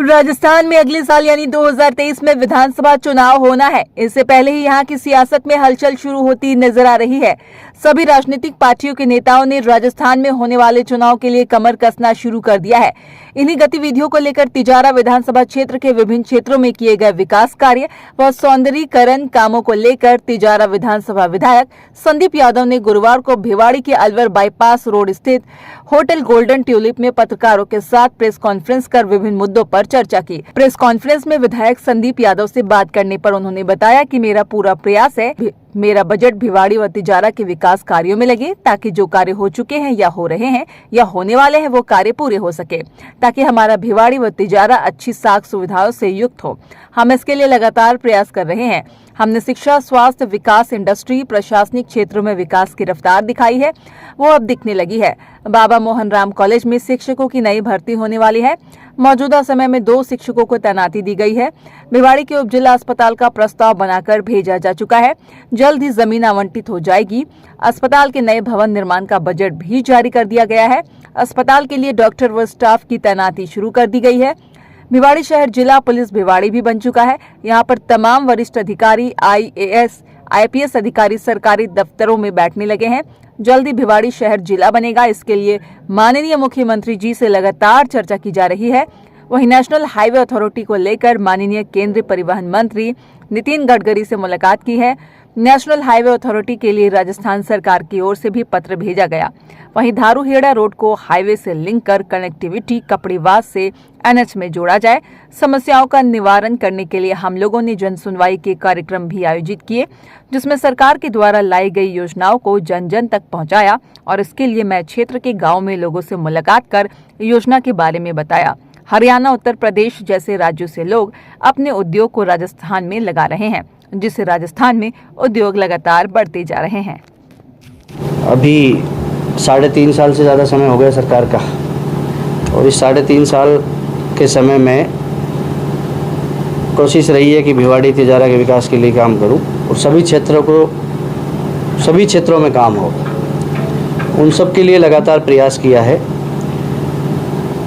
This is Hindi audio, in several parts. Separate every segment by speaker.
Speaker 1: राजस्थान में अगले साल यानी 2023 में विधानसभा चुनाव होना है। इससे पहले ही यहाँ की सियासत में हलचल शुरू होती नजर आ रही है। सभी राजनीतिक पार्टियों के नेताओं ने राजस्थान में होने वाले चुनाव के लिए कमर कसना शुरू कर दिया है। इन्हीं गतिविधियों को लेकर तिजारा विधानसभा क्षेत्र के विभिन्न क्षेत्रों में किए गए विकास कार्य व सौंदर्यीकरण कामों को लेकर तिजारा विधानसभा विधायक संदीप यादव ने गुरुवार को भिवाड़ी के अलवर बाईपास रोड स्थित होटल गोल्डन ट्यूलिप में पत्रकारों के साथ प्रेस कॉन्फ्रेंस कर विभिन्न मुद्दों पर चर्चा की। प्रेस कॉन्फ्रेंस में विधायक संदीप यादव से बात करने पर उन्होंने बताया कि मेरा पूरा प्रयास है मेरा बजट भिवाड़ी व तिजारा के विकास कार्यों में लगे, ताकि जो कार्य हो चुके हैं या हो रहे हैं या होने वाले हैं वो कार्य पूरे हो सके, ताकि हमारा भिवाड़ी व तिजारा अच्छी साख सुविधाओं से युक्त हो। हम इसके लिए लगातार प्रयास कर रहे हैं। हमने शिक्षा, स्वास्थ्य, विकास, इंडस्ट्री, प्रशासनिक क्षेत्रों में विकास की रफ्तार दिखाई है, वो अब दिखने लगी है। बाबा मोहन राम कॉलेज में शिक्षकों की नई भर्ती होने वाली है। मौजूदा समय में 2 शिक्षकों को तैनाती दी गई है। भिवाड़ी के उप जिला अस्पताल का प्रस्ताव बनाकर भेजा जा चुका है। जल्द ही जमीन आवंटित हो जाएगी। अस्पताल के नए भवन निर्माण का बजट भी जारी कर दिया गया है। अस्पताल के लिए डॉक्टर व स्टाफ की तैनाती शुरू कर दी गई है। भिवाड़ी शहर जिला पुलिस भिवाड़ी भी बन चुका है। यहाँ पर तमाम वरिष्ठ अधिकारी, IAS, IPS अधिकारी सरकारी दफ्तरों में बैठने लगे हैं। जल्दी भिवाड़ी शहर जिला बनेगा। इसके लिए माननीय मुख्यमंत्री जी से लगातार चर्चा की जा रही है। वहीं नेशनल हाईवे अथॉरिटी को लेकर माननीय केंद्रीय परिवहन मंत्री नितिन गडकरी से मुलाकात की है। नेशनल हाईवे अथॉरिटी के लिए राजस्थान सरकार की ओर से भी पत्र भेजा गया। वहीं धारूहेड़ा रोड को हाईवे से लिंक कर कनेक्टिविटी कपड़ीवास से NH में जोड़ा जाए। समस्याओं का निवारण करने के लिए हम लोगों ने जन सुनवाई के कार्यक्रम भी आयोजित किए, जिसमें सरकार के द्वारा लाई गई योजनाओं को जन जन तक पहुंचाया और इसके लिए मैं क्षेत्र के गाँव में लोगों से मुलाकात कर योजना के बारे में बताया। हरियाणा, उत्तर प्रदेश जैसे राज्यों से लोग अपने उद्योग को राजस्थान में लगा रहे हैं, जिससे राजस्थान में उद्योग लगातार बढ़ते जा रहे हैं।
Speaker 2: अभी 3.5 साल से ज़्यादा समय हो गया सरकार का, और इस 3.5 साल के समय में कोशिश रही है कि भिवाड़ी तिजारा के विकास के लिए काम करूं और सभी क्षेत्रों में काम हो। उन सब के लिए लगातार प्रयास किया है,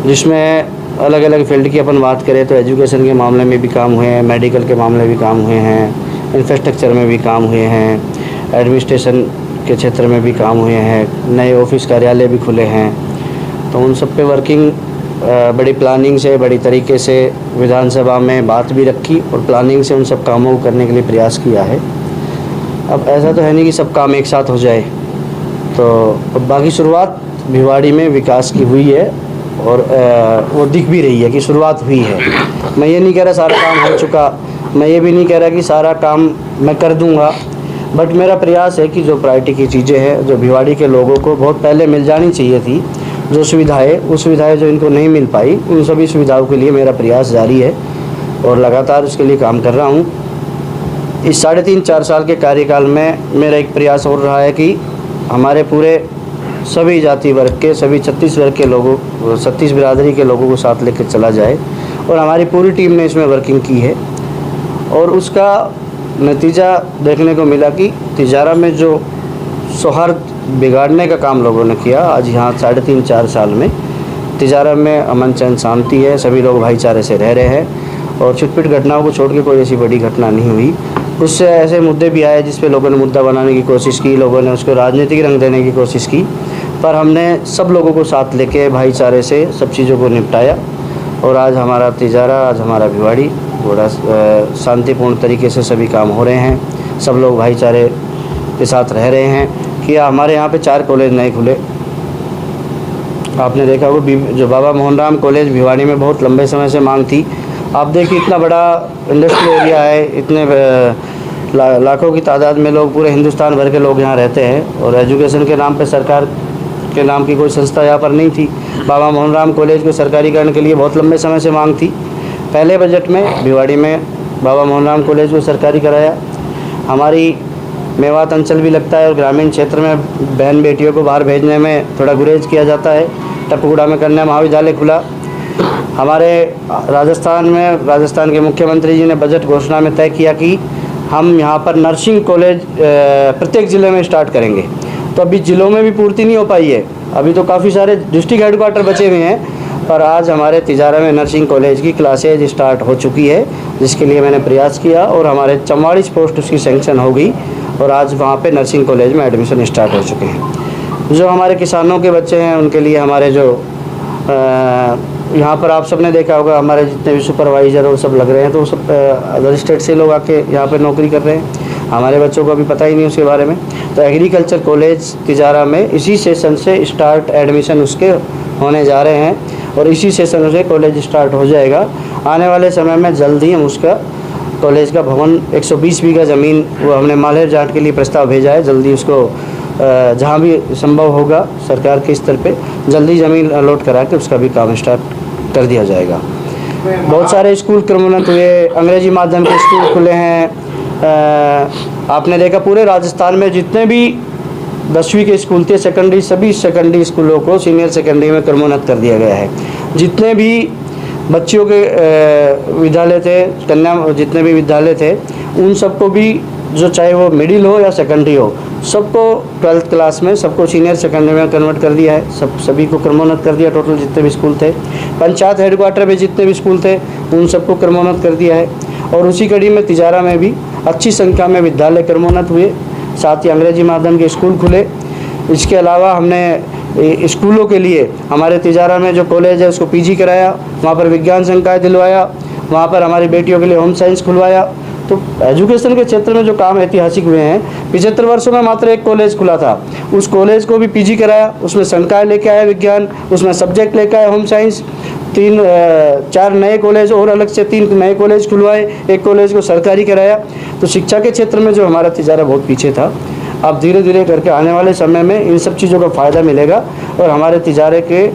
Speaker 2: जिसमें अलग अलग फील्ड की अपन बात करें तो एजुकेशन के मामले में भी काम हुए हैं, मेडिकल के मामले में भी काम हुए हैं, इंफ्रास्ट्रक्चर में भी काम हुए हैं, एडमिनिस्ट्रेशन के क्षेत्र में भी काम हुए हैं, नए ऑफिस कार्यालय भी खुले हैं। तो उन सब पे वर्किंग बड़ी प्लानिंग से, बड़ी तरीके से विधानसभा में बात भी रखी और प्लानिंग से उन सब कामों को करने के लिए प्रयास किया है। अब ऐसा तो है नहीं कि सब काम एक साथ हो जाए, तो बाकी शुरुआत भिवाड़ी में विकास की हुई है और वो दिख भी रही है कि शुरुआत हुई है। मैं ये नहीं कह रहा सारा काम हो चुका, मैं ये भी नहीं कह रहा कि सारा काम मैं कर दूंगा, बट मेरा प्रयास है कि जो प्रायोरिटी की चीज़ें हैं, जो भिवाड़ी के लोगों को बहुत पहले मिल जानी चाहिए थी, जो सुविधाएं जो इनको नहीं मिल पाई, उन सभी सुविधाओं के लिए मेरा प्रयास जारी है और लगातार उसके लिए काम कर रहा हूँ। इस 3.5-4 साल के कार्यकाल में मेरा एक प्रयास और रहा है कि हमारे पूरे सभी जाति वर्ग के, सभी 36 वर्ग के लोगों, 36 बिरादरी के लोगों को साथ लेकर चला जाए, और हमारी पूरी टीम ने इसमें वर्किंग की है और उसका नतीजा देखने को मिला कि तिजारा में जो सौहार्द बिगाड़ने का काम लोगों ने किया, आज यहाँ 3.5-4 साल में तिजारा में अमन चैन शांति है, सभी लोग भाईचारे से रह रहे हैं और छुटपुट घटनाओं को छोड़ के कोई ऐसी बड़ी घटना नहीं हुई। उससे ऐसे मुद्दे भी आए जिस पे लोगों ने मुद्दा बनाने की कोशिश की, लोगों ने उसको राजनीतिक रंग देने की कोशिश की, पर हमने सब लोगों को साथ लेके भाईचारे से सब चीज़ों को निपटाया और आज हमारा तिजारा, आज हमारा भिवाड़ी बड़ा शांतिपूर्ण तरीके से सभी काम हो रहे हैं। सब लोग भाईचारे के साथ रह रहे हैं। कि हमारे यहाँ पे 4 कॉलेज नए खुले, आपने देखा वो जो बाबा मोहन राम कॉलेज भिवाड़ी में बहुत लंबे समय से मांग थी। आप देखिए इतना बड़ा इंडस्ट्रियल एरिया है, इतने लाखों की तादाद में लोग, पूरे हिंदुस्तान भर के लोग यहाँ रहते हैं और एजुकेशन के नाम पे सरकार के नाम की कोई संस्था यहाँ पर नहीं थी। बाबा मोहन राम कॉलेज को सरकारीकरण के लिए बहुत लंबे समय से मांग थी। पहले बजट में भिवाड़ी में बाबा मोहन राम कॉलेज को सरकारी कराया। हमारी मेवात अंचल भी लगता है और ग्रामीण क्षेत्र में बहन बेटियों को बाहर भेजने में थोड़ा गुरेज किया जाता है। टपकुड़ा में कन्या महाविद्यालय खुला। हमारे राजस्थान के मुख्यमंत्री जी ने बजट घोषणा में तय किया कि हम यहाँ पर नर्सिंग कॉलेज प्रत्येक ज़िले में स्टार्ट करेंगे। तो अभी ज़िलों में भी पूर्ति नहीं हो पाई है, अभी तो काफ़ी सारे डिस्ट्रिक्ट हेडक्वार्टर बचे हुए हैं पर आज हमारे तिजारा में नर्सिंग कॉलेज की क्लासेज स्टार्ट हो चुकी है, जिसके लिए मैंने प्रयास किया और हमारे 44 पोस्ट उसकी सेंक्शन हो गई और आज वहाँ पे नर्सिंग कॉलेज में एडमिशन स्टार्ट हो चुके हैं। जो हमारे किसानों के बच्चे हैं उनके लिए हमारे जो यहाँ पर आप सबने देखा होगा हमारे जितने भी सुपरवाइज़र और सब लग रहे हैं, तो वो सब अदर स्टेट से लोग आके यहाँ पर नौकरी कर रहे हैं। हमारे बच्चों को अभी पता ही नहीं उसके बारे में। तो एग्रीकल्चर कॉलेज तिजारा में इसी सेशन से स्टार्ट एडमिशन उसके होने जा रहे हैं और इसी सेशन से कॉलेज स्टार्ट हो जाएगा। आने वाले समय में जल्द ही हम उसका कॉलेज का भवन 120 बीघा ज़मीन वो हमने मालहेर जाट के लिए प्रस्ताव भेजा है। जल्दी उसको जहाँ भी संभव होगा सरकार के स्तर पे जल्दी ज़मीन अलॉट करा के उसका भी काम स्टार्ट कर दिया जाएगा। बहुत सारे स्कूल क्रमोन्नत हुए, अंग्रेजी माध्यम के स्कूल खुले हैं। आपने देखा पूरे राजस्थान में जितने भी 10वीं के स्कूल थे सेकेंडरी, सभी सेकेंडरी स्कूलों को सीनियर सेकेंडरी में क्रमोन्नत कर दिया गया है। जितने भी बच्चियों के विद्यालय थे, कन्या जितने भी विद्यालय थे, उन सबको भी जो चाहे वो मिडिल हो या सेकेंडरी हो, सबको 12th क्लास में सबको सीनियर सेकेंडरी में कन्वर्ट कर दिया है। सभी को क्रमोन्नत कर दिया। टोटल जितने भी स्कूल थे, पंचायत हेडक्वार्टर में जितने भी स्कूल थे उन सबको क्रमोन्नत कर दिया है। और उसी कड़ी में तिजारा में भी अच्छी संख्या में विद्यालय क्रमोन्नत हुए, साथ ही अंग्रेजी माध्यम के स्कूल खुले। इसके अलावा हमने स्कूलों के लिए हमारे तिजारा में जो कॉलेज है उसको पीजी कराया, वहाँ पर विज्ञान संकाय दिलवाया, वहाँ पर हमारी बेटियों के लिए होम साइंस खुलवाया। तो एजुकेशन के क्षेत्र में जो काम ऐतिहासिक हुए हैं, 75 वर्षों में मात्र एक कॉलेज खुला था, उस कॉलेज को भी पीजी कराया, उसमें संकाय लेके आया विज्ञान, उसमें सब्जेक्ट लेके आया होम साइंस। 4 नए कॉलेज और अलग से 3 नए कॉलेज खुलवाए, एक कॉलेज को सरकारी कराया। तो शिक्षा के क्षेत्र में जो हमारा तिजारा बहुत पीछे था, अब धीरे धीरे करके आने वाले समय में इन सब चीज़ों का फ़ायदा मिलेगा और हमारे तिजारे के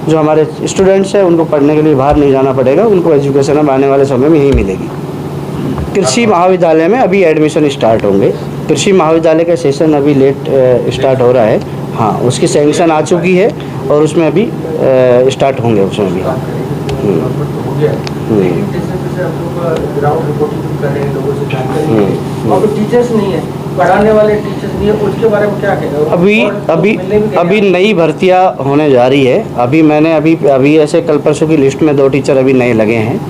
Speaker 2: जो हमारे स्टूडेंट्स हैं उनको पढ़ने के लिए बाहर नहीं जाना पड़ेगा, उनको एजुकेशन अब आने वाले समय में यहीं मिलेगी। कृषि महाविद्यालय में अभी एडमिशन स्टार्ट होंगे। कृषि महाविद्यालय का सेशन अभी लेट स्टार्ट हो रहा है। हाँ, उसकी सैंक्शन आ चुकी है और उसमें अभी स्टार्ट होंगे उसमें भी।
Speaker 3: टीचर्स नहीं है, पढ़ाने वाले टीचर्स नहीं है, उसके बारे में क्या कहेंगे?
Speaker 2: अभी नई भर्तियां होने जा रही है। अभी ऐसे कल परसों की लिस्ट में 2 टीचर अभी नए लगे हैं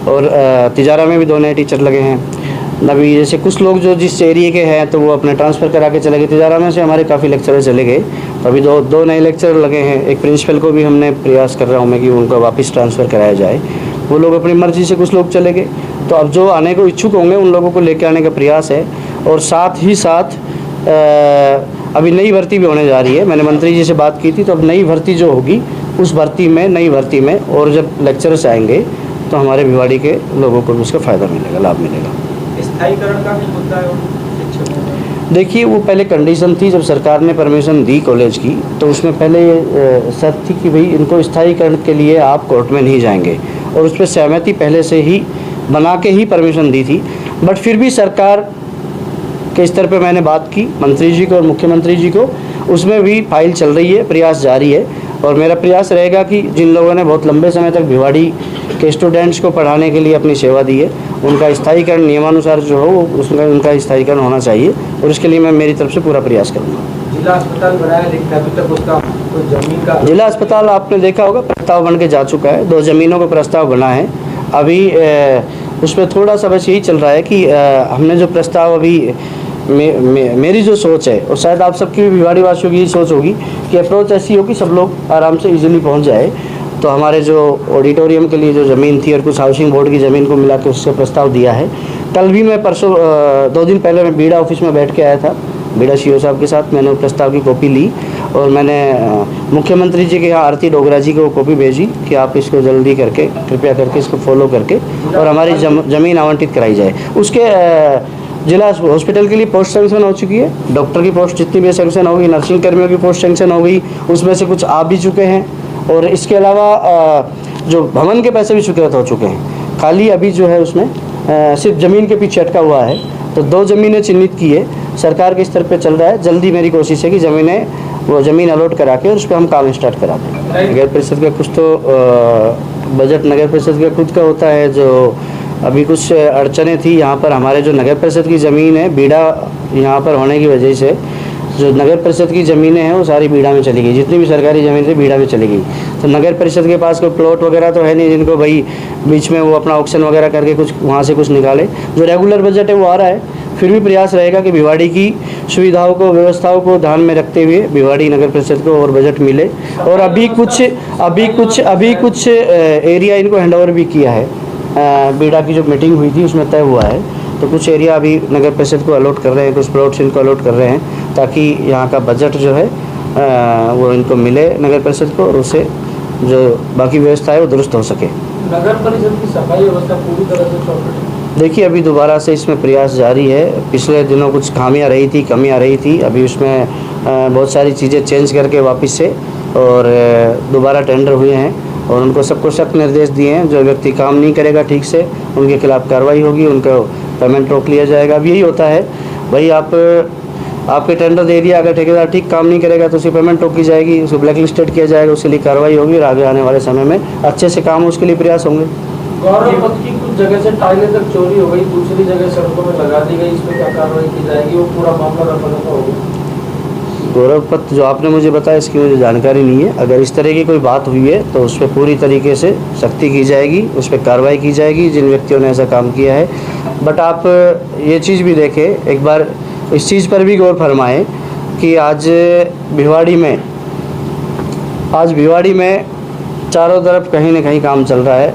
Speaker 2: और तिजारा में भी 2 नए टीचर लगे हैं। अभी जैसे कुछ लोग जो जिस एरिया के हैं तो वो अपने ट्रांसफ़र करा के चले गए। तिजारा में से हमारे काफ़ी लेक्चरर चले गए, तो अभी दो नए लेक्चरर लगे हैं। एक प्रिंसिपल को भी हमने प्रयास कर रहा हूँ मैं कि उनका वापस ट्रांसफ़र कराया जाए। वो लोग अपनी मर्ज़ी से कुछ लोग चले गए, तो अब जो आने को इच्छुक होंगे उन लोगों को लेकर आने का प्रयास है। और साथ ही साथ अभी नई भर्ती भी होने जा रही है। मैंने मंत्री जी से बात की थी, तो अब नई भर्ती जो होगी उस नई भर्ती में और जब लेक्चरर्स आएंगे तो हमारे भिवाड़ी के लोगों को भी उसका फ़ायदा मिलेगा, लाभ मिलेगा।
Speaker 3: स्थायीकरण का भी मुद्दा है शिक्षकों में।
Speaker 2: देखिए, वो पहले कंडीशन थी जब सरकार ने परमिशन दी कॉलेज की, तो उसमें पहले शर्त थी कि भाई इनको स्थायीकरण के लिए आप कोर्ट में नहीं जाएंगे, और उस पर सहमति पहले से ही बना के ही परमिशन दी थी। बट फिर भी सरकार के स्तर पे मैंने बात की मंत्री जी को और मुख्यमंत्री जी को, उसमें भी फाइल चल रही है, प्रयास जारी है। और मेरा प्रयास रहेगा कि जिन लोगों ने बहुत लंबे समय तक भिवाड़ी के स्टूडेंट्स को पढ़ाने के लिए अपनी सेवा दी है, उनका स्थायीकरण नियमानुसार जो हो उनका स्थायीकरण होना चाहिए, और इसके लिए मैं मेरी तरफ से पूरा प्रयास करूँगा।
Speaker 3: जिला अस्पताल बनाया, लेकिन अभी तक उसका तो ज़मीन का
Speaker 2: जिला अस्पताल आपने देखा होगा प्रस्ताव बन के जा चुका है, 2 ज़मीनों का प्रस्ताव बना है। अभी उसमें थोड़ा सा बस यही चल रहा है कि हमने जो प्रस्ताव अभी मेरी जो सोच है, और शायद आप सबकी भी भिवाड़ी वासियों की यही सोच होगी कि अप्रोच ऐसी हो कि सब लोग आराम से इजीली पहुंच जाए। तो हमारे जो ऑडिटोरियम के लिए जो ज़मीन थी और कुछ हाउसिंग बोर्ड की ज़मीन को मिला के उससे प्रस्ताव दिया है। कल भी मैं परसों 2 दिन पहले मैं बीड़ा ऑफिस में बैठ के आया था, बीड़ा सीओ साहब के साथ। मैंने प्रस्ताव की कॉपी ली और मैंने मुख्यमंत्री जी के यहाँ आरती डोगरा जी को कॉपी भेजी कि आप इसको जल्दी करके कृपया करके इसको फॉलो करके और हमारी ज़मीन आवंटित कराई जाए। उसके जिला हॉस्पिटल के लिए पोस्ट सेंक्शन हो चुकी है, डॉक्टर की पोस्ट जितनी भी सेंक्शन होगी, नर्सिंग कर्मियों की पोस्ट सेंक्शन हो गई, उसमें से कुछ आ भी चुके हैं। और इसके अलावा जो भवन के पैसे भी स्वीकृत हो चुके हैं। खाली अभी जो है उसमें सिर्फ ज़मीन के पीछे अटका हुआ है। तो 2 ज़मीनें चिन्हित की है, सरकार के स्तर पे चल रहा है। जल्दी मेरी कोशिश है कि ज़मीन अलॉट करा के और उस पर हम काम स्टार्ट करा दें। नगर परिषद का कुछ तो बजट नगर परिषद का खुद का होता है, जो अभी कुछ अड़चनें थी यहाँ पर। हमारे जो नगर परिषद की ज़मीन है बीड़ा यहाँ पर होने की वजह से जो नगर परिषद की ज़मीनें हैं वो सारी बीड़ा में चली गई, जितनी भी सरकारी ज़मीन थी बीड़ा में चली गई। तो नगर परिषद के पास कोई प्लॉट वगैरह तो है नहीं जिनको भाई बीच में वो अपना ऑक्शन वगैरह करके कुछ वहाँ से कुछ निकाले। जो रेगुलर बजट है वो आ रहा है, फिर भी प्रयास रहेगा कि भिवाड़ी की सुविधाओं को, व्यवस्थाओं को ध्यान में रखते हुए भिवाड़ी नगर परिषद को और बजट मिले। और अभी कुछ एरिया इनको हैंडओवर भी किया है। बीड़ा की जो मीटिंग हुई थी उसमें तय हुआ है, तो कुछ एरिया अभी नगर परिषद को अलॉट कर रहे हैं, कुछ प्लॉट्स इनको अलॉट कर रहे हैं, ताकि यहाँ का बजट जो है वो इनको मिले नगर परिषद को, और उससे जो बाकी व्यवस्था है वो दुरुस्त हो सके।
Speaker 3: नगर परिषद की सफाई व्यवस्था पूरी तरह से चौपट है।
Speaker 2: देखिए अभी दोबारा से इसमें प्रयास जारी है। पिछले दिनों कुछ खामियां रही थी, कमियां रही थी, अभी उसमें बहुत सारी चीज़ें चेंज करके वापस से और दोबारा टेंडर हुए हैं, और उनको सबको सख्त निर्देश दिए हैं। जो व्यक्ति काम नहीं करेगा ठीक से उनके खिलाफ कार्रवाई होगी, उनको पेमेंट रोक लिया जाएगा। अब यही होता है भाई, आपके टेंडर दे दिया, अगर ठेकेदार ठीक काम नहीं करेगा तो उसकी पेमेंट रोकी जाएगी, उसको ब्लैक लिस्टेड किया जाएगा, उसके लिए कार्रवाई होगी, और आगे आने वाले समय में अच्छे से काम उसके लिए प्रयास होंगे।
Speaker 3: गौरव पथ की कुछ जगह से टाइलें तक चोरी हो गई, दूसरी जगह सड़कों में लगा दी गई, इस पर क्या कार्रवाई की जाएगी? वो पूरा मामला रफा होगा।
Speaker 2: गौरव पथ जो आपने मुझे बताया इसकी मुझे जानकारी नहीं है। अगर इस तरह की कोई बात हुई है तो उस पर पूरी तरीके से सख्ती की जाएगी, उस पर कार्रवाई की जाएगी जिन व्यक्तियों ने ऐसा काम किया है। बट आप ये चीज़ भी देखें, एक बार इस चीज़ पर भी गौर फरमाएं कि आज भिवाड़ी में चारों तरफ कहीं ना कहीं काम चल रहा है।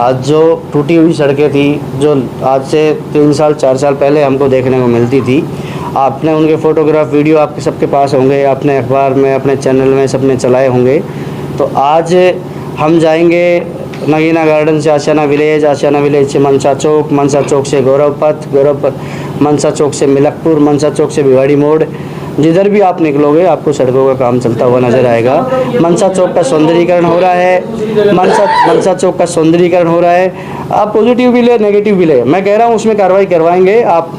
Speaker 2: आज जो टूटी हुई सड़कें थी, जो आज से 3 साल 4 साल पहले हमको देखने को मिलती थी, आपने उनके फ़ोटोग्राफ वीडियो आपके सबके पास होंगे, अपने अखबार में, अपने चैनल में सबने चलाए होंगे। तो आज हम जाएंगे नगीना गार्डन से आशियाना विलेज से मनसा चौक से गौरव पथ मनसा चौक से मिलकपुर, मनसा चौक से भिवाड़ी मोड़, जिधर भी आप निकलोगे आपको सड़कों का काम चलता हुआ नज़र आएगा। मनसा चौक का सौंदर्यीकरण हो रहा है, मनसा चौक का सौंदर्यीकरण हो रहा है। आप पॉजिटिव भी ले, नेगेटिव भी ले, मैं कह रहा हूँ उसमें कार्रवाई करवाएंगे। आप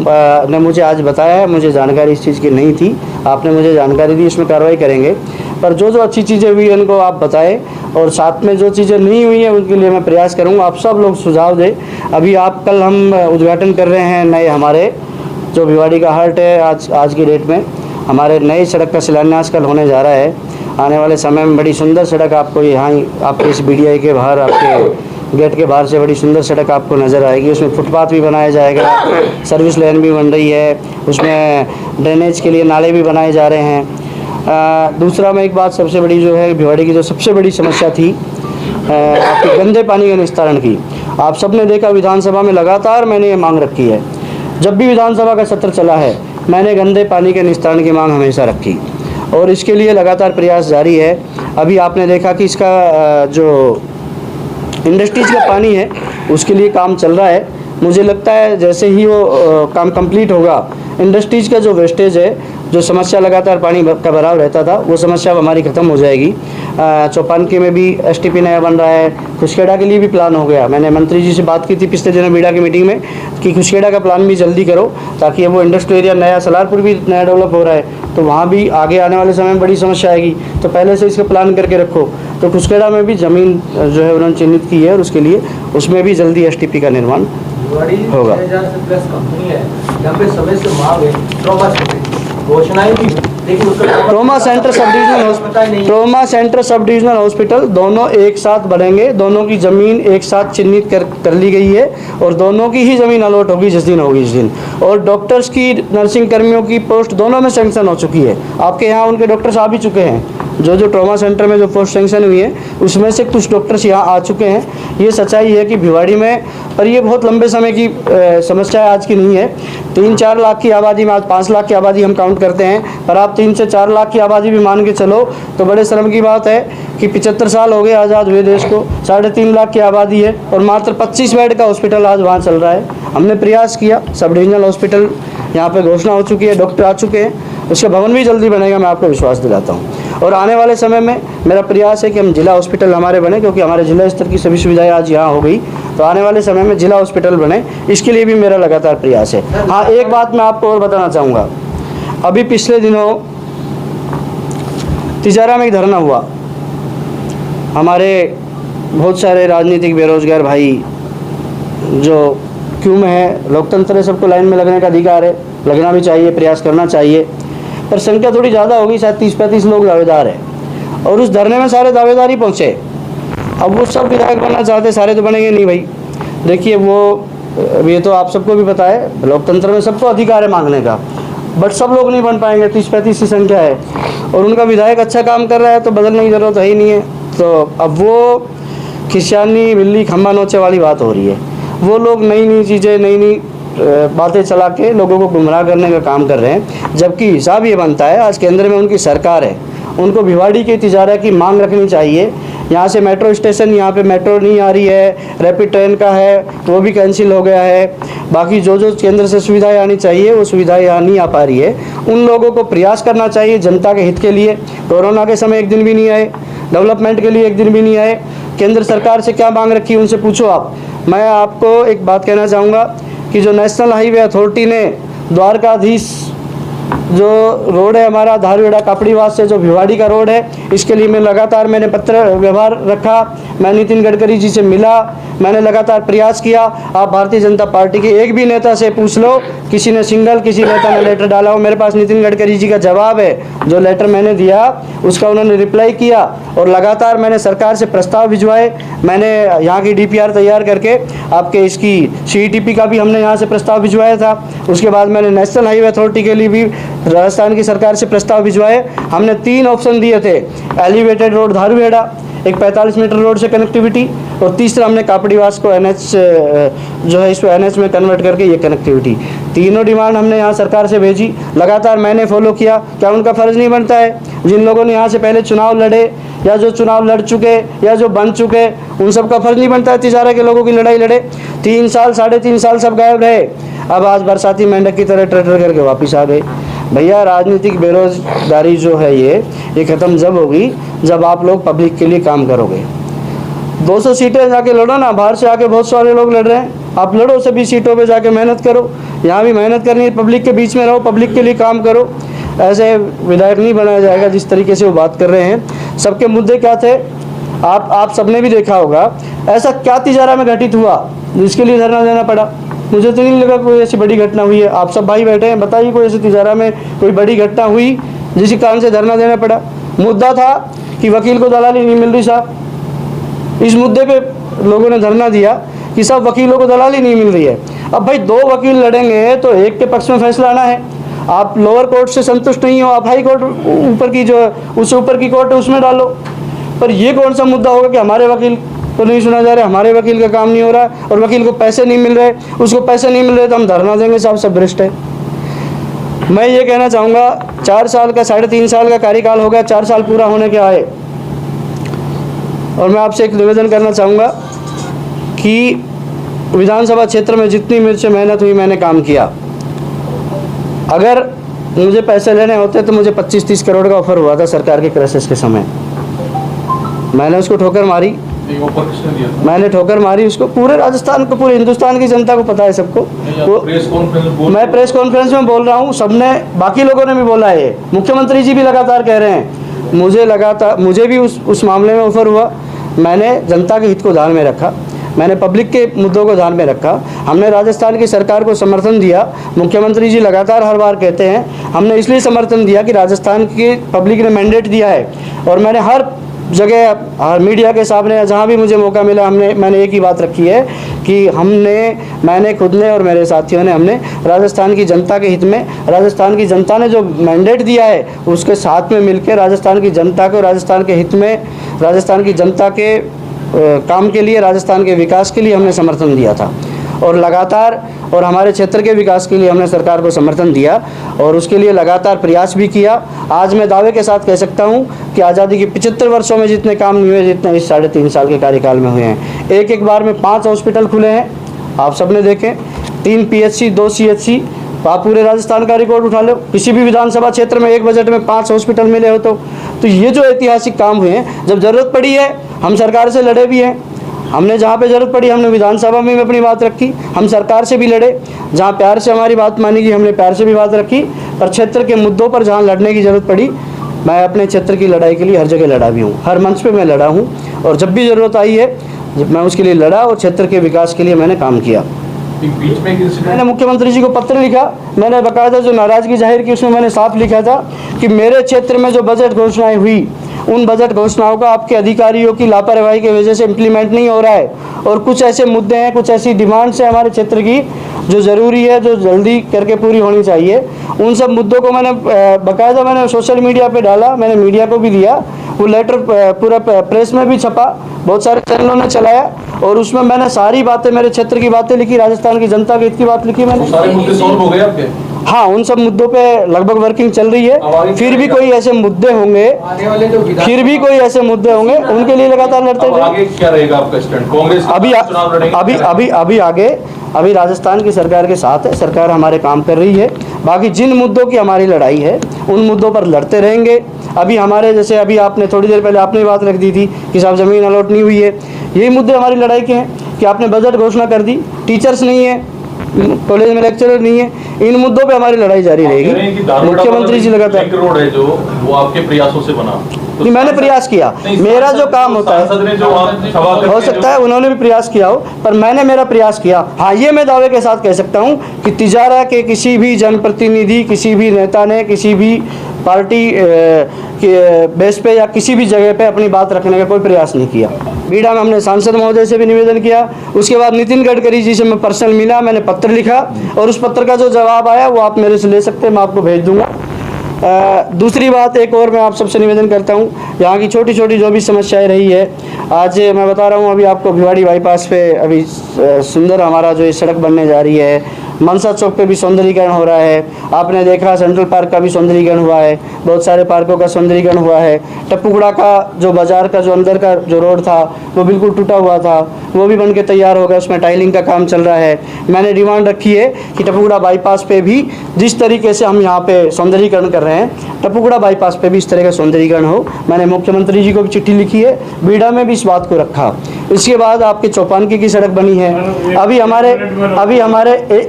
Speaker 2: ने मुझे आज बताया है, मुझे जानकारी इस चीज़ की नहीं थी, आपने मुझे जानकारी दी, इसमें कार्रवाई करेंगे। पर जो अच्छी चीज़ें हुई हैं उनको आप बताएं, और साथ में जो चीज़ें नहीं हुई हैं उनके लिए मैं प्रयास करूँगा। आप सब लोग सुझाव दें। अभी कल हम उद्घाटन कर रहे हैं नए, हमारे जो भिवाड़ी का हार्ट है, आज की डेट में हमारे नई सड़क का शिलान्यास कल होने जा रहा है। आने वाले समय में बड़ी सुंदर सड़क आपको यहाँ आपके इस BDI के बाहर, आपके गेट के बाहर से बड़ी सुंदर सड़क आपको नज़र आएगी। उसमें फुटपाथ भी बनाया जाएगा, सर्विस लेन भी बन रही है, उसमें ड्रेनेज के लिए नाले भी बनाए जा रहे हैं। दूसरा में एक बात सबसे बड़ी जो है, भिवाड़ी की जो सबसे बड़ी समस्या थी आपके गंदे पानी के निस्तारण की, आप सबने देखा विधानसभा में लगातार मैंने ये मांग रखी है। जब भी विधानसभा का सत्र चला है मैंने गंदे पानी के निस्तारण की मांग हमेशा रखी, और इसके लिए लगातार प्रयास जारी है। अभी आपने देखा कि इसका जो इंडस्ट्रीज का पानी है उसके लिए काम चल रहा है। मुझे लगता है जैसे ही वो काम कंप्लीट होगा, इंडस्ट्रीज का जो वेस्टेज है, जो समस्या लगातार पानी का भराव रहता था, वो समस्या हमारी ख़त्म हो जाएगी। चौपानकी में भी STP नया बन रहा है, खुशखेड़ा के लिए भी प्लान हो गया। मैंने मंत्री जी से बात की थी पिछले दिनों बीड़ा की मीटिंग में कि खुशखेड़ा का प्लान भी जल्दी करो, ताकि वो इंडस्ट्रियल एरिया नया, सलारपुर भी नया डेवलप हो रहा है, तो वहाँ भी आगे आने वाले समय में बड़ी समस्या आएगी, तो पहले से इसका प्लान करके रखो। तो खुशखेड़ा में भी ज़मीन जो है उन्होंने चिन्हित की है, और उसके लिए उसमें भी जल्दी STP का निर्माण होगा।
Speaker 3: कंपनी है, यहाँ पे समय से मांग है, घोषणाएं भी, लेकिन
Speaker 2: trauma centre sub divisional hospital दोनों एक साथ बनेंगे। दोनों की ज़मीन एक साथ चिन्हित कर ली गई है, और दोनों की ही ज़मीन अलॉट होगी जिस दिन होगी इस दिन। और डॉक्टर्स की, नर्सिंग कर्मियों की पोस्ट दोनों में सेंक्शन हो चुकी है। आपके यहाँ उनके डॉक्टर्स आ भी चुके हैं, जो ट्रॉमा सेंटर में जो पोस्ट सेंक्शन हुई है उसमें से कुछ डॉक्टर्स यहाँ आ चुके हैं। ये सच्चाई है कि भिवाड़ी में, पर ये बहुत लंबे समय की समस्या आज की नहीं है। 3-4 लाख की आबादी में, आज 5 लाख की आबादी हम काउंट करते हैं, पर आप 3 से 4 लाख की आबादी भी मान के चलो तो बड़े शर्म की बात है कि 75 साल हो गए आज़ाद हुए देश को, 3.5 लाख की आबादी है, और मात्र 25 बेड का हॉस्पिटल आज वहाँ चल रहा है। हमने प्रयास किया, सब डिविजनल हॉस्पिटल यहाँ पे घोषणा हो चुकी है, डॉक्टर आ चुके हैं, उसका भवन भी जल्दी बनेगा, मैं आपको विश्वास दिलाता हूँ। और आने वाले समय में मेरा प्रयास है कि हम जिला हॉस्पिटल हमारे बने, क्योंकि हमारे जिला स्तर की सभी सुविधाएं आज यहाँ हो गई, तो आने वाले समय में जिला हॉस्पिटल बने, इसके लिए भी मेरा लगातार प्रयास है। हाँ, एक बात मैं आपको और बताना चाहूँगा, अभी पिछले दिनों तिजारा में एक धरना हुआ। हमारे बहुत सारे राजनीतिक बेरोजगार भाई जो क्यों में है, लोकतंत्र है, सबको लाइन में लगने का अधिकार है, लगना भी चाहिए, प्रयास करना चाहिए, पर संख्या थोड़ी ज़्यादा होगी, शायद 30-35 लोग दावेदार हैं, और उस धरने में सारे दावेदार ही पहुँचे। अब वो सब विधायक बनना चाहते, सारे तो बनेंगे नहीं भाई। देखिए वो ये तो आप सबको भी पता है, लोकतंत्र में सबको अधिकार है मांगने का, बट सब लोग नहीं बन पाएंगे, 30-35 की संख्या है, और उनका विधायक अच्छा काम कर रहा है तो बदलने की ज़रूरत है ही नहीं है। तो अब वो खिसियानी बिल्ली खम्बा नोचे वाली बात हो रही है। वो लोग नई नई चीज़ें, नई नई बातें चला के लोगों को गुमराह करने का काम कर रहे हैं, जबकि हिसाब ये बनता है, आज केंद्र में उनकी सरकार है, उनको भिवाड़ी के तिजारा की मांग रखनी चाहिए। यहाँ से मेट्रो स्टेशन, यहाँ पे मेट्रो नहीं आ रही है, रैपिड ट्रेन का है वो भी कैंसिल हो गया है, बाकी जो जो केंद्र से सुविधाएं आनी चाहिए वो सुविधाएं यहाँ नहीं आ पा रही है। उन लोगों को प्रयास करना चाहिए जनता के हित के लिए। कोरोना के समय एक दिन भी नहीं आए, डेवलपमेंट के लिए एक दिन भी नहीं आए। केंद्र सरकार से क्या मांग रखी है उनसे पूछो आप। मैं आपको एक बात कहना चाहूँगा कि जो नेशनल हाईवे अथॉरिटी ने द्वारकाधीश जो रोड है हमारा धारवेड़ा कापड़ीवास से जो भिवाड़ी का रोड है, इसके लिए मैं लगातार मैंने पत्र व्यवहार रखा, मैं नितिन गडकरी जी से मिला, मैंने लगातार प्रयास किया। आप भारतीय जनता पार्टी के एक भी नेता से पूछ लो, किसी ने सिंगल किसी नेता ने लेटर डाला हो। मेरे पास नितिन गडकरी जी का जवाब है, जो लेटर मैंने दिया उसका उन्होंने रिप्लाई किया, और लगातार मैंने सरकार से प्रस्ताव भिजवाए। मैंने यहाँ की DPR तैयार करके आपके इसकी CETP का भी हमने यहाँ से प्रस्ताव भिजवाया था। उसके बाद मैंने नेशनल हाईवे अथॉरिटी के लिए भी राजस्थान की सरकार से प्रस्ताव भिजवाए। हमने 3 ऑप्शन दिए थे, एलिवेटेड रोड धारवेड़ा, एक 45 मीटर रोड से कनेक्टिविटी, और तीसरा हमने कापड़ीवास को NH जो है इसको NH में कन्वर्ट करके ये कनेक्टिविटी। तीनों डिमांड हमने यहाँ सरकार से भेजी, लगातार मैंने फॉलो किया। क्या उनका फ़र्ज़ नहीं बनता है? जिन लोगों ने यहाँ से पहले चुनाव लड़े या जो चुनाव लड़ चुके या जो बन चुके, उन सब का फ़र्ज़ नहीं बनता है तिजारा के लोगों की लड़ाई लड़े? 3 साल 3.5 साल सब गायब रहे, अब आज बरसाती मेंढक की तरह ट्रेटर करके वापस आ गए। भैया राजनीतिक बेरोजगारी जो है ये ख़त्म जब होगी जब आप लोग पब्लिक के लिए काम करोगे। 200 सीटें जाके लड़ो ना, बाहर से आके बहुत सारे लोग लड़ रहे हैं, आप लड़ो, सभी सीटों पे जाके मेहनत करो। यहाँ भी मेहनत करनी है, पब्लिक के बीच में रहो, पब्लिक के लिए काम करो। ऐसे विधायक नहीं बनाया जाएगा जिस तरीके से वो बात कर रहे हैं। सबके मुद्दे क्या थे आप सबने भी देखा होगा। ऐसा क्या तिजारा में घटित हुआ जिसके लिए धरना देना पड़ा? मुझे तो नहीं लगा कोई ऐसी बड़ी घटना हुई है। आप सब भाई बैठे हैं, बताइए कोई ऐसी तिजारा में कोई बड़ी घटना हुई जिसके कारण से धरना देना पड़ा? मुद्दा था कि वकील को दलाली नहीं मिल रही साहब, इस मुद्दे पे लोगों ने धरना दिया कि सब वकीलों को दलाली नहीं मिल रही है। अब भाई 2 वकील लड़ेंगे तो एक के पक्ष में फैसला आना है। आप लोअर कोर्ट से संतुष्ट नहीं हो, आप हाई कोर्ट ऊपर की जो उससे ऊपर की कोर्ट है उसमें डालो। पर ये कौन सा मुद्दा होगा कि हमारे वकील तो नहीं सुना जा रहा है, हमारे वकील का काम नहीं हो रहा है और वकील को पैसे नहीं मिल रहे, उसको पैसे नहीं मिल रहे तो हम धरना देंगे साहब, सब भ्रष्ट है। मैं ये कहना चाहूँगा 4 साल का 3.5 साल का कार्यकाल हो गया, 4 साल पूरा होने के आए, और मैं आपसे एक निवेदन करना चाहूँगा कि विधानसभा क्षेत्र में जितनी मुझसे मेहनत हुई मैंने काम किया। अगर मुझे पैसे लेने होते तो मुझे 25-30 करोड़ का ऑफर हुआ था सरकार के क्राइसिस के समय, मैंने उसको ठोकर मारी। मैंने ठोकर मारी उसको, पूरे राजस्थान को, पूरे हिंदुस्तान की जनता को पता है सबको। मैं प्रेस कॉन्फ्रेंस में बोल रहा हूँ, सबने, बाकी लोगों ने भी बोला है, मुख्यमंत्री जी भी लगातार कह रहे हैं। मुझे भी उस मामले में ऑफर हुआ। मैंने जनता के हित को ध्यान में रखा, मैंने पब्लिक के मुद्दों को ध्यान में रखा। हमने राजस्थान की सरकार को समर्थन दिया। मुख्यमंत्री जी लगातार हर बार कहते हैं, हमने इसलिए समर्थन दिया कि राजस्थान की पब्लिक ने मैंडेट दिया है, और मैंने हर जगह, हर मीडिया के सामने जहाँ भी मुझे मौका मिला मैंने एक ही बात रखी है कि मैंने खुद ने और मेरे साथियों ने, हमने राजस्थान की जनता के हित में, राजस्थान की जनता ने जो मैंडेट दिया है उसके साथ में मिलकर राजस्थान की जनता को, राजस्थान के हित में, राजस्थान की जनता के काम के लिए, राजस्थान के विकास के लिए हमने समर्थन दिया था, और लगातार, और हमारे क्षेत्र के विकास के लिए हमने सरकार को समर्थन दिया और उसके लिए लगातार प्रयास भी किया। आज मैं दावे के साथ कह सकता हूं कि आज़ादी के 75 वर्षों में जितने काम नहीं हुए जितने इस 3.5 साल के कार्यकाल में हुए हैं। एक बार में 5 हॉस्पिटल खुले हैं, आप सबने देखे, 3 PHC 2 CHC। आप पूरे राजस्थान का रिकॉर्ड उठा लो, किसी भी विधानसभा क्षेत्र में एक बजट में 5 हॉस्पिटल मिले हो तो ये जो ऐतिहासिक काम हुए हैं, जब ज़रूरत पड़ी है हम सरकार से लड़े भी हैं। हमने जहाँ पे ज़रूरत पड़ी हमने विधानसभा में भी अपनी बात रखी, हम सरकार से भी लड़े, जहाँ प्यार से हमारी बात मानी गई हमने प्यार से भी बात रखी। पर क्षेत्र के मुद्दों पर जहाँ लड़ने की ज़रूरत पड़ी, मैं अपने क्षेत्र की लड़ाई के लिए हर जगह लड़ा भी हूँ, हर मंच पे मैं लड़ा हूँ, और जब भी ज़रूरत आई है मैं उसके लिए लड़ा और क्षेत्र के विकास के लिए मैंने काम किया।
Speaker 3: बीच में
Speaker 2: मैंने मुख्यमंत्री जी को पत्र लिखा, मैंने बाकायदा जो नाराज़गी जाहिर की उसमें मैंने साफ लिखा था कि मेरे क्षेत्र में जो बजट घोषणाएं हुई, उन बजट घोषणाओं का आपके अधिकारियों की लापरवाही की वजह से इम्प्लीमेंट नहीं हो रहा है। और कुछ ऐसे मुद्दे हैं, कुछ ऐसी डिमांड्स हैं हमारे क्षेत्र की जो ज़रूरी है, जो जल्दी करके पूरी होनी चाहिए। उन सब मुद्दों को मैंने बाकायदा मैंने सोशल मीडिया पे डाला, मैंने मीडिया को भी दिया, वो लेटर पूरा प्रेस में भी छपा, बहुत सारे चैनलों ने चलाया, और उसमें मैंने सारी बातें, मेरे क्षेत्र की बातें लिखी, राजस्थान की जनता के हित की बात लिखी मैंने।
Speaker 3: सारे मुद्दे सॉल्व हो गए आपके?
Speaker 2: हाँ, उन सब मुद्दों पे लगभग वर्किंग चल रही है। फिर भी कोई ऐसे मुद्दे होंगे, उनके लिए लगातार लड़ते
Speaker 3: अब
Speaker 2: रहेंगे।
Speaker 3: आगे क्या रहेगा आपका स्टैंड? कांग्रेस चुनाव लड़ेगी?
Speaker 2: अभी राजस्थान की सरकार के साथ है, सरकार हमारे काम कर रही है। बाकी जिन मुद्दों की हमारी लड़ाई है, उन मुद्दों पर लड़ते रहेंगे। अभी हमारे जैसे अभी आपने थोड़ी देर पहले आपने बात रख दी थी कि साहब ज़मीन अलॉट नहीं हुई है, यही मुद्दे हमारी लड़ाई के हैं कि आपने बजट घोषणा कर दी, टीचर्स नहीं है, कॉलेज में लेक्चरर नहीं है, इन मुद्दों पे हमारी लड़ाई जारी रहेगी। मुख्यमंत्री जी लगातार
Speaker 3: रोड है जो वो आपके प्रयासों से बना,
Speaker 2: नहीं, मैंने प्रयास किया, मेरा जो काम होता है, हो सकता है उन्होंने भी प्रयास किया हो, पर मैंने मेरा प्रयास किया। हाँ, ये मैं दावे के साथ कह सकता हूँ कि तिजारा के किसी भी जनप्रतिनिधि, किसी भी नेता ने किसी भी पार्टी के बेस पे या किसी भी जगह पे अपनी बात रखने का कोई प्रयास नहीं किया। बीड़ा में हमने सांसद महोदय से भी निवेदन किया, उसके बाद नितिन गडकरी जी से मैं पर्सनल मिला, मैंने पत्र लिखा, और उस पत्र का जो जवाब आया वो आप मेरे से ले सकते हैं, मैं आपको भेज दूंगा। दूसरी बात एक और मैं आप सबसे निवेदन करता हूँ, यहाँ की छोटी छोटी जो भी समस्याएं रही है, आज मैं बता रहा हूँ, अभी आपको भिवाड़ी बाईपास पे अभी सुंदर हमारा जो ये सड़क बनने जा रही है, मनसा चौक पे भी सौंदर्यीकरण हो रहा है, आपने देखा सेंट्रल पार्क का भी सौंदर्यीकरण हुआ है, बहुत सारे पार्कों का सौंदर्यीकरण हुआ है। टप्पूगुड़ा का जो बाजार का जो अंदर का जो रोड था वो बिल्कुल टूटा हुआ था, वो भी बन के तैयार हो गया, उसमें टाइलिंग का काम चल रहा है। मैंने डिमांड रखी है कि टप्पूगुड़ा बाईपास पे भी जिस तरीके से हम यहाँ पे सौंदर्यीकरण कर रहे हैं, टप्पूगुड़ा बाईपास पे भी इस तरह का सौंदर्यीकरण हो। मैंने मुख्यमंत्री जी को भी चिट्ठी लिखी है, बीड़ा में भी इस बात को रखा। इसके बाद आपके चौपानकी की सड़क बनी है, अभी हमारे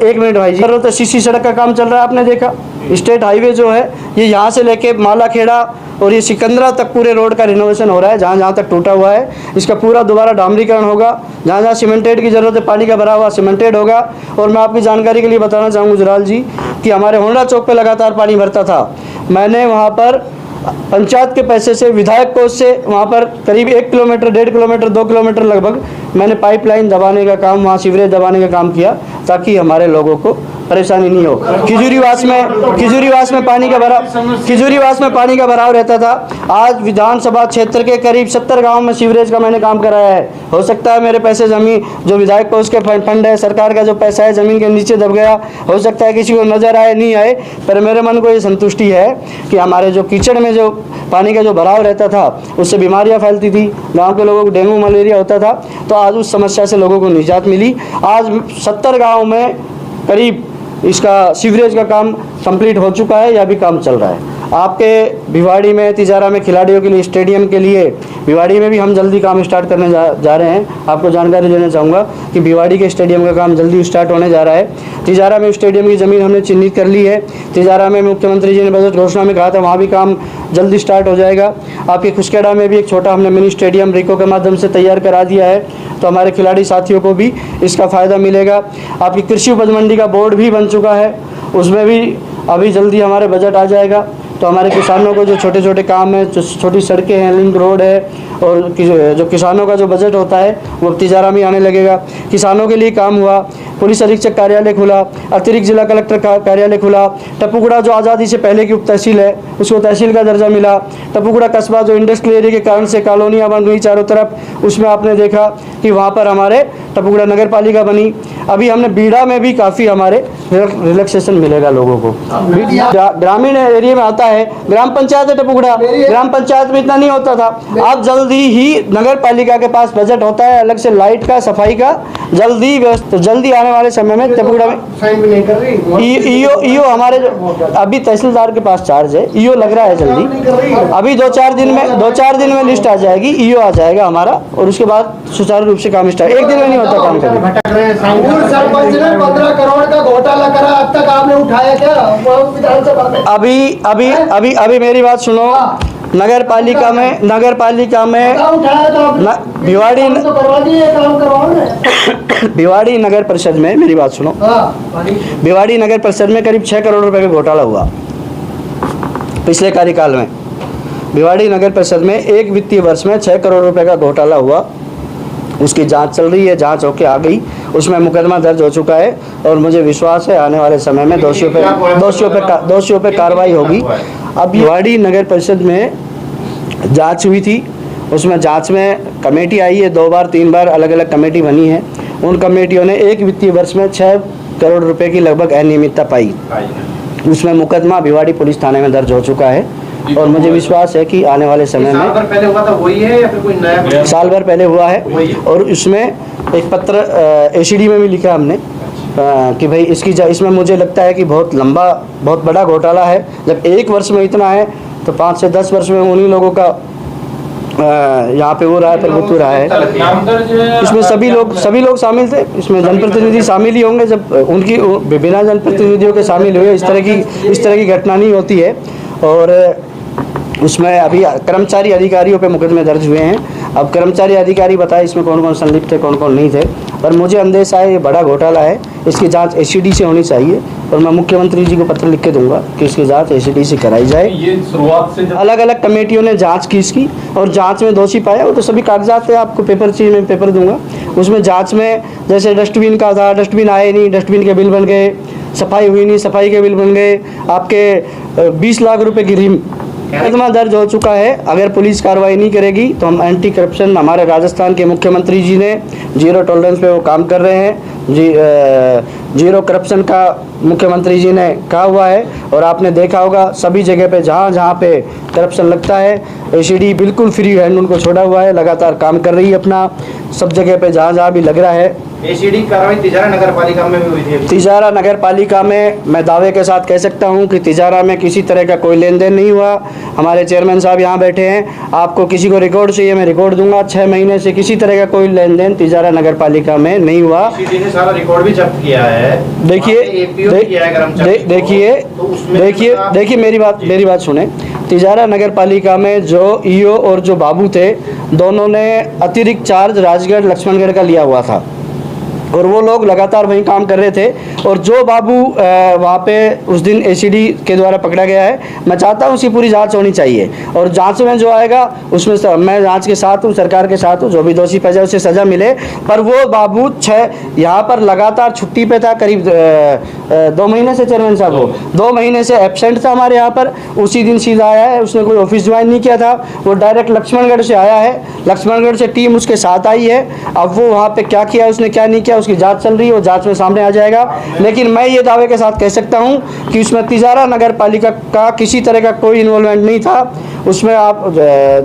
Speaker 2: एक मिनट भाई जी, तो सीसी सड़क का काम चल रहा है, आपने देखा स्टेट हाईवे जो है ये यहाँ से लेके मालाखेड़ा और ये सिकंदरा तक पूरे रोड का रिनोवेशन हो रहा है, जहाँ जहाँ तक टूटा हुआ है इसका पूरा दोबारा डामरीकरण होगा, जहाँ जहाँ सीमेंटेड की ज़रूरत है, पानी का भरा हुआ सीमेंटेड होगा। और मैं आपकी जानकारी के लिए बताना चाहूँगा गुजराल जी कि हमारे होंडा चौक पे लगातार पानी भरता था, मैंने वहाँ पर पंचायत के पैसे से, विधायक कोष से वहाँ पर करीब 1 किलोमीटर, 1.5 किलोमीटर, 2 किलोमीटर लगभग मैंने पाइपलाइन दबाने का काम, वहाँ सीवरेज दबाने का काम किया, ताकि हमारे लोगों को परेशानी नहीं हो। खिजूरीवास में पानी का भराव रहता था। आज विधानसभा क्षेत्र के करीब 70 गांव में सीवरेज का मैंने काम कराया है। हो सकता है मेरे पैसे ज़मीन जो विधायक कोष के फंड है, सरकार का जो पैसा है ज़मीन के नीचे दब गया, हो सकता है किसी को नज़र आए नहीं आए, पर मेरे मन को ये संतुष्टि है कि हमारे जो कीचड़ में जो पानी का जो भराव रहता था उससे बीमारियाँ फैलती थी, गाँव के लोगों को डेंगू मलेरिया होता था, तो आज उस समस्या से लोगों को निजात मिली। आज 70 गाँव में करीब इसका सीवरेज का काम कंप्लीट हो चुका है या भी काम चल रहा है। आपके भिवाड़ी में, तिजारा में खिलाड़ियों के लिए स्टेडियम के लिए भिवाड़ी में भी हम जल्दी काम स्टार्ट करने जा रहे हैं। आपको जानकारी देना चाहूँगा कि भिवाड़ी के स्टेडियम का काम जल्दी स्टार्ट होने जा रहा है। तिजारा में स्टेडियम की ज़मीन हमने चिन्हित कर ली है। तिजारा में मुख्यमंत्री जी ने बजट घोषणा में कहा था, वहाँ भी काम जल्दी स्टार्ट हो जाएगा। आपके खुसखेड़ा में भी एक छोटा हमने मिनी स्टेडियम रिको के माध्यम से तैयार करा दिया है, तो हमारे खिलाड़ी साथियों को भी इसका फ़ायदा मिलेगा। आपकी कृषि उपज मंडी का बोर्ड भी बन चुका है, उसमें भी अभी जल्दी हमारे बजट आ जाएगा, तो हमारे किसानों को जो छोटे छोटे काम हैं, जो छोटी सड़कें हैं, लिंक रोड है, और जो किसानों का जो बजट होता है वो तिजारा में आने लगेगा। किसानों के लिए काम हुआ, पुलिस अधीक्षक कार्यालय खुला, अतिरिक्त जिला कलेक्टर कार्यालय खुला। टप्पूगुड़ा जो आज़ादी से पहले की उप तहसील है उसको तहसील का दर्जा मिला। टप्पूगुड़ा कस्बा जो इंडस्ट्रियल एरिया के कारण से कॉलोनियाँ बन गई चारों तरफ, उसमें आपने देखा कि वहाँ पर हमारे टप्पूगुड़ा नगर पालिका बनी। अभी हमने बीड़ा में भी काफ़ी हमारे रिलैक्सेशन मिलेगा लोगों को। ग्रामीण एरिया में आता है, ग्राम पंचायत है टप्पूगुड़ा, ग्राम पंचायत में इतना नहीं होता था, अब जल्दी ही नगर पालिका के पास बजट होता है अलग से लाइट का, सफाई का, जल्दी तो जल्दी आने वाले समय में टप्पूगुड़ा में
Speaker 4: साइन भी नहीं कर रही।
Speaker 2: ईओ हमारे जो अभी तहसीलदार के पास चार्ज है, ईओ लग रहा है जल्दी, अभी 2-4 दिन में लिस्ट आ जाएगी, ईओ आ जाएगा हमारा, और उसके बाद सुचारू रूप से काम स्टार्ट। एक दिन में नहीं होता काम करना।
Speaker 4: पूर्व सरपंच ने 15 करोड़ का घोटाला करा, अब तक आपने उठाया क्या विधानसभा में?
Speaker 2: अभी मेरी बात सुनो। नगर पालिका में
Speaker 4: उठाया तो
Speaker 2: भिवाड़ी नगर परिषद में, मेरी बात सुनो, भिवाड़ी नगर परिषद में करीब 6 करोड़ रुपए का घोटाला हुआ। पिछले कार्यकाल में भिवाड़ी नगर परिषद में एक वित्तीय वर्ष में 6 करोड़ रुपए का घोटाला हुआ। उसकी जांच चल रही है, जांच होके आ गई, उसमें मुकदमा दर्ज हो चुका है और मुझे विश्वास है आने वाले समय में दोषियों पे कार्रवाई होगी। अब भिवाड़ी नगर परिषद में जांच हुई थी, उसमें जांच में कमेटी आई है, 2 बार 3 बार अलग अलग कमेटी बनी है। उन कमेटियों ने एक वित्तीय वर्ष में 6 करोड़ रुपए की लगभग अनियमितता पाई। उसमें मुकदमा भिवाड़ी पुलिस थाने में दर्ज हो चुका है और मुझे विश्वास है कि आने वाले समय में
Speaker 5: साल भर पहले हुआ था वही है या फिर कोई नया?
Speaker 2: साल भर पहले हुआ है और इसमें एक पत्र एसीडी में भी लिखा हमने कि भाई इसमें मुझे लगता है कि बहुत लंबा बहुत बड़ा घोटाला है। जब एक वर्ष में इतना है तो 5 से 10 वर्ष में उन्हीं लोगों का यहाँ पे वो रहा है, प्रभुत्व रहा है। इसमें सभी लोग शामिल थे, इसमें जनप्रतिनिधि शामिल ही होंगे। जब उनकी बिना जनप्रतिनिधियों के शामिल हुए इस तरह की घटना नहीं होती है। और उसमें अभी कर्मचारी अधिकारियों पे मुकदमे दर्ज हुए हैं। अब कर्मचारी अधिकारी बताए इसमें कौन कौन संलिप्त थे, कौन कौन नहीं थे, पर मुझे अंदेशा है ये बड़ा घोटाला है, इसकी जांच एसीडी से होनी चाहिए और मैं मुख्यमंत्री जी को पत्र लिख के दूंगा कि इसकी जांच एसीडी से कराई जाए।
Speaker 6: ये शुरुआत से
Speaker 2: अलग अलग कमेटियों ने जांच की इसकी और जांच में दोषी पाया, वो तो सभी कागजात है, आपको पेपर चाहिए मैं पेपर दूंगा। उसमें जांच में जैसे डस्टबिन का था, डस्टबिन आए नहीं, डस्टबिन के बिल बन गए, सफाई हुई नहीं, सफाई के बिल बन गए, आपके 20 लाख रुपए की रिम मुकदमा दर्ज हो चुका है। अगर पुलिस कार्रवाई नहीं करेगी तो हम एंटी करप्शन, हमारे राजस्थान के मुख्यमंत्री जी ने जीरो टॉलरेंस पे वो काम कर रहे हैं, जीरो करप्शन का मुख्यमंत्री जी ने कहा हुआ है। और आपने देखा होगा सभी जगह पे जहाँ पे करप्शन लगता है एसीडी बिल्कुल फ्री हैंड उनको छोड़ा हुआ है, लगातार काम कर रही है अपना, सब जगह पे जहाँ भी लग रहा है।
Speaker 5: एसीडी कार्रवाई तिजारा नगर पालिका में भी हुई थी।
Speaker 2: तिजारा नगर पालिका में मैं दावे के साथ कह सकता हूं कि तिजारा में किसी तरह का कोई लेन देन नहीं हुआ। हमारे चेयरमैन साहब यहां बैठे हैं, आपको किसी को रिकॉर्ड चाहिए मैं रिकॉर्ड दूंगा। 6 महीने से किसी तरह का कोई लेन देन तिजारा नगर पालिका में नहीं हुआ।
Speaker 5: एसीडी ने सारा रिकॉर्ड भी जब्त किया है।
Speaker 2: देखिए मेरी बात सुने। तिजारा नगर पालिका में जो ईओ और जो बाबू थे दोनों ने अतिरिक्त चार्ज राजगढ़ लक्ष्मणगढ़ का लिया हुआ था और वो लोग लगातार वहीं काम कर रहे थे। और जो बाबू वहाँ पे उस दिन एसीडी के द्वारा पकड़ा गया है, मैं चाहता हूँ उसकी पूरी जांच होनी चाहिए और जांच में जो आएगा उसमें मैं जांच के साथ हूँ, सरकार के साथ हूँ, जो भी दोषी पाया जाए उसे सज़ा मिले। पर वो बाबू यहाँ पर लगातार छुट्टी पे था, करीब 2 महीने से चेयरमैन साहब वो 2 महीने से एबसेंट था हमारे यहाँ पर। उसी दिन सीधा आया है, उसने कोई ऑफिस ज्वाइन नहीं किया था, वो डायरेक्ट लक्ष्मणगढ़ से आया है, लक्ष्मणगढ़ से टीम उसके साथ आई है। अब वो वहाँ पे क्या किया उसने क्या नहीं किया उसकी जांच चल रही है, वो जांच में सामने आ जाएगा। लेकिन मैं ये दावे के साथ कह सकता हूं कि उसमें तिजारा नगर पालिका का किसी तरह का कोई इन्वॉल्वमेंट नहीं था। उसमें आप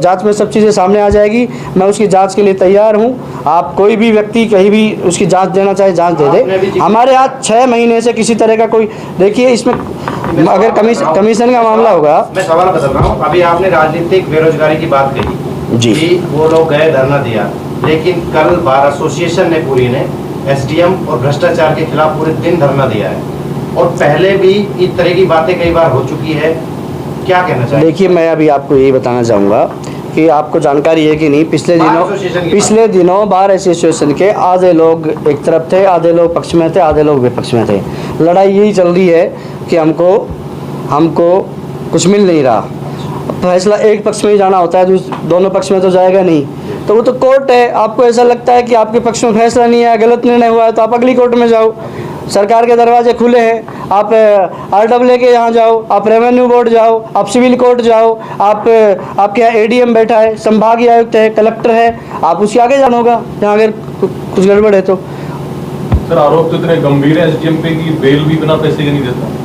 Speaker 2: जांच में सब चीज़ें सामने आ जाएगी। मैं उसकी जांच के लिए तैयार हूं। आप कोई भी व्यक्ति कहीं भी उसकी जांच देना चाहे जांच दे दे। हमारे यहाँ 6 महीने से किसी तरह का कोई, देखिए इसमें अगर कमीशन का मामला होगा।
Speaker 5: मैं सवाल बदल रहा हूँ, अभी आपने राजनीतिक बेरोजगारी की बात कही
Speaker 2: जी,
Speaker 5: वो लोग गए धरना दिया, लेकिन कल बार एसोसिएशन ने पूरी ने एसडीएम और भ्रष्टाचार के खिलाफ पूरे दिन धरना दिया है और पहले भी इस तरह की बातें कई बार हो चुकी है, क्या कहना चाहिए?
Speaker 2: देखिए मैं अभी आपको यही बताना चाहूँगा कि आपको जानकारी है कि नहीं, पिछले दिनों बार एसोसिएशन के आधे लोग एक तरफ थे, आधे लोग पक्ष में थे, आधे लोग विपक्ष में थे। लड़ाई यही चल रही है कि हमको कुछ मिल नहीं रहा। फैसला एक पक्ष में ही जाना होता है, दोनों पक्ष में तो जाएगा नहीं। तो वो तो कोर्ट है, आपको ऐसा लगता है कि आपके पक्ष में फैसला नहीं आया, गलत निर्णय हुआ है तो आप अगली कोर्ट में जाओ। सरकार के दरवाजे खुले हैं, आप RAA के यहाँ जाओ, आप रेवेन्यू बोर्ड जाओ, आप सिविल कोर्ट जाओ, आपके यहाँ ADM बैठा है, संभागीय आयुक्त है, कलेक्टर है, आप उसके आगे जाना होगा जहाँ अगर कुछ गड़बड़ है तो।
Speaker 6: सर आरोप तो इतने गंभीर है एसडीएम पे कि बेल भी बिना पैसे के नहीं देता।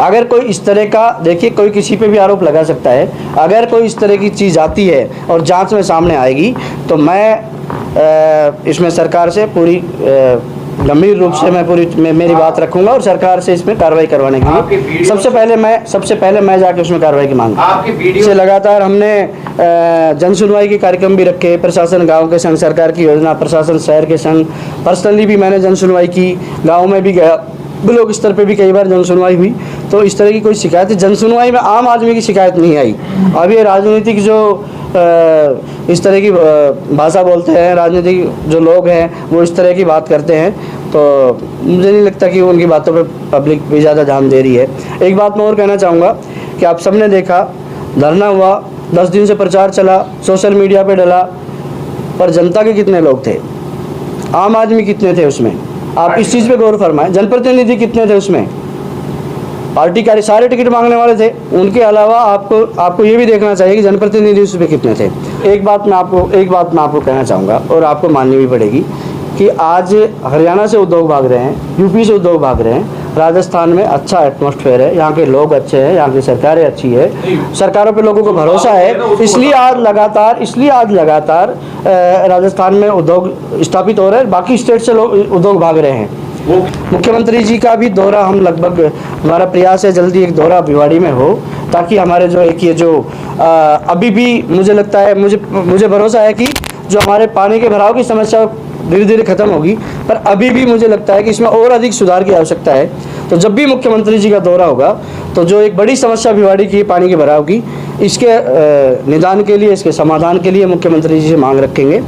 Speaker 2: अगर कोई इस तरह का, देखिए कोई किसी पे भी आरोप लगा सकता है, अगर कोई इस तरह की चीज़ आती है और जांच में सामने आएगी तो मैं इसमें सरकार से पूरी गंभीर रूप से मैं मेरी बात रखूंगा और सरकार से इसमें कार्रवाई करवाने के लिए सबसे पहले मैं जाके उसमें कार्रवाई की मांग से लगातार हमने जन सुनवाई के कार्यक्रम भी रखे, प्रशासन गाँव के संग सरकार की योजना, प्रशासन शहर के संग, पर्सनली भी मैंने जन सुनवाई की, गाँव में भी गया, ब्लॉक स्तर पे भी कई बार जन सुनवाई हुई। तो इस तरह की कोई शिकायत, जन सुनवाई में आम आदमी की शिकायत नहीं आई। अब ये राजनीतिक जो इस तरह की भाषा बोलते हैं, राजनीतिक जो लोग हैं वो इस तरह की बात करते हैं, तो मुझे नहीं लगता कि उनकी बातों पे पब्लिक भी ज़्यादा ध्यान दे रही है। एक बात मैं और कहना चाहूँगा कि आप सबने देखा, धरना हुआ, 10 दिन से प्रचार चला, सोशल मीडिया पे डला, पर जनता के कितने लोग थे, आम आदमी कितने थे उसमें, आप इस चीज़ पे गौर फरमाएं। जनप्रतिनिधि कितने थे उसमें, पार्टी कार्य सारे टिकट मांगने वाले थे, उनके अलावा आपको ये भी देखना चाहिए कि जनप्रतिनिधि उस पर कितने थे। एक बात मैं आपको कहना चाहूँगा और आपको माननी भी पड़ेगी कि आज हरियाणा से उद्योग भाग रहे हैं, यूपी से उद्योग भाग रहे हैं, राजस्थान में अच्छा एटमॉस्फेयर है, यहाँ के लोग अच्छे हैं, यहाँ की सरकारें अच्छी है, सरकारों पे लोगों को भरोसा है, इसलिए आज लगातार राजस्थान में उद्योग स्थापित हो रहे हैं, बाकी स्टेट से लोग उद्योग भाग रहे हैं। मुख्यमंत्री जी का भी दौरा हम लगभग, हमारा प्रयास है जल्दी एक दौरा भिवाड़ी में हो, ताकि हमारे जो एक ये जो अभी भी मुझे लगता है, मुझे भरोसा है कि जो हमारे पानी के भराव की समस्या धीरे धीरे खत्म होगी, पर अभी भी मुझे लगता है कि इसमें और अधिक सुधार की आवश्यकता है। तो जब भी मुख्यमंत्री जी का दौरा होगा तो जो एक बड़ी समस्या भिवाड़ी की पानी के भराव की, इसके निदान के लिए, इसके समाधान के लिए मुख्यमंत्री जी से मांग रखेंगे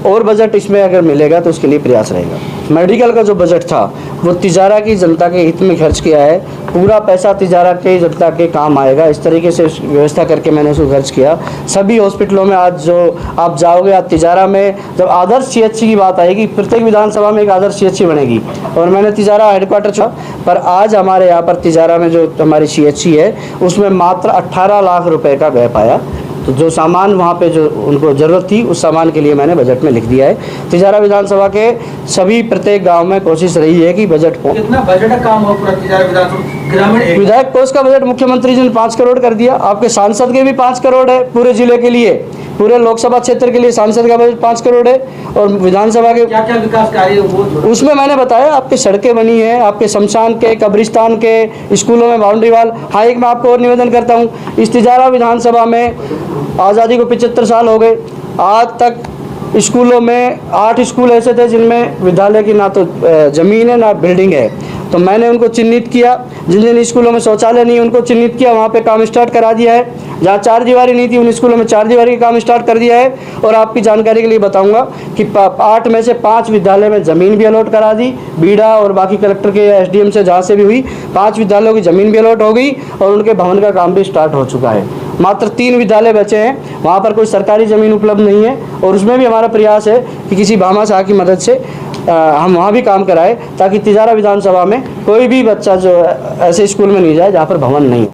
Speaker 2: और बजट इसमें अगर मिलेगा तो उसके लिए प्रयास रहेगा। मेडिकल का जो बजट था वो तिजारा की जनता के हित में खर्च किया है, पूरा पैसा तिजारा के जनता के काम आएगा, इस तरीके से व्यवस्था करके मैंने उसको खर्च किया। सभी हॉस्पिटलों में आज जो आप जाओगे, आज तिजारा में जब आदर्श सीएचसी की बात आएगी, प्रत्येक विधानसभा में एक आदर्श सीएचसी बनेगी, और मैंने तिजारा हेडक्वार्टर छोड़ा, पर आज हमारे यहाँ पर तिजारा में जो हमारी सीएचसी है उसमें मात्र 18 लाख रुपए का गैप आया। तो जो सामान वहाँ पे जो उनको ज़रूरत थी उस सामान के लिए मैंने बजट में लिख दिया है। तिजारा विधानसभा के सभी प्रत्येक गांव में कोशिश रही है कि बजट को,
Speaker 4: कितना बजट का काम हो पूरा तिजारा विधानसभा ग्रामीण
Speaker 2: विधायक कोष का बजट मुख्यमंत्री जी ने 5 करोड़ कर दिया। आपके सांसद के भी 5 करोड़ है, पूरे जिले के लिए, पूरे लोकसभा क्षेत्र के लिए सांसद का बजट 5 करोड़ है, और विधानसभा के
Speaker 4: क्या क्या विकास कार्य वो
Speaker 2: उसमें मैंने बताया, आपके सड़कें बनी है, आपके शमशान के, कब्रिस्तान के, स्कूलों में बाउंड्री वाल। हाँ, एक मैं आपको और निवेदन करता हूँ, इस तिजारा विधानसभा में आज़ादी को 75 साल हो गए, आज तक स्कूलों में 8 स्कूल ऐसे थे जिनमें विद्यालय की ना तो ज़मीन है ना बिल्डिंग है, तो मैंने उनको चिन्हित किया। जिन जिन स्कूलों में शौचालय नहीं उनको चिन्हित किया, वहाँ पे काम स्टार्ट करा दिया है। जहाँ 4 दीवारी नहीं थी उन स्कूलों में 4 दीवारी का काम स्टार्ट कर दिया है। और आपकी जानकारी के लिए बताऊंगा कि 8 में से 5 विद्यालय में ज़मीन भी अलॉट करा दी, बीडा और बाकी कलेक्टर के या SDM से जहाँ से भी हुई, 5 विद्यालयों की ज़मीन भी अलॉट हो गई और उनके भवन का काम भी स्टार्ट हो चुका है। मात्र 3 विद्यालय बचे हैं, वहाँ पर कोई सरकारी ज़मीन उपलब्ध नहीं है, और उसमें भी हमारा प्रयास है कि किसी भामाशाह की मदद से हम वहाँ भी काम कराएं, ताकि तिजारा विधानसभा में कोई भी बच्चा जो ऐसे स्कूल में नहीं जाए जहाँ पर भवन नहीं है।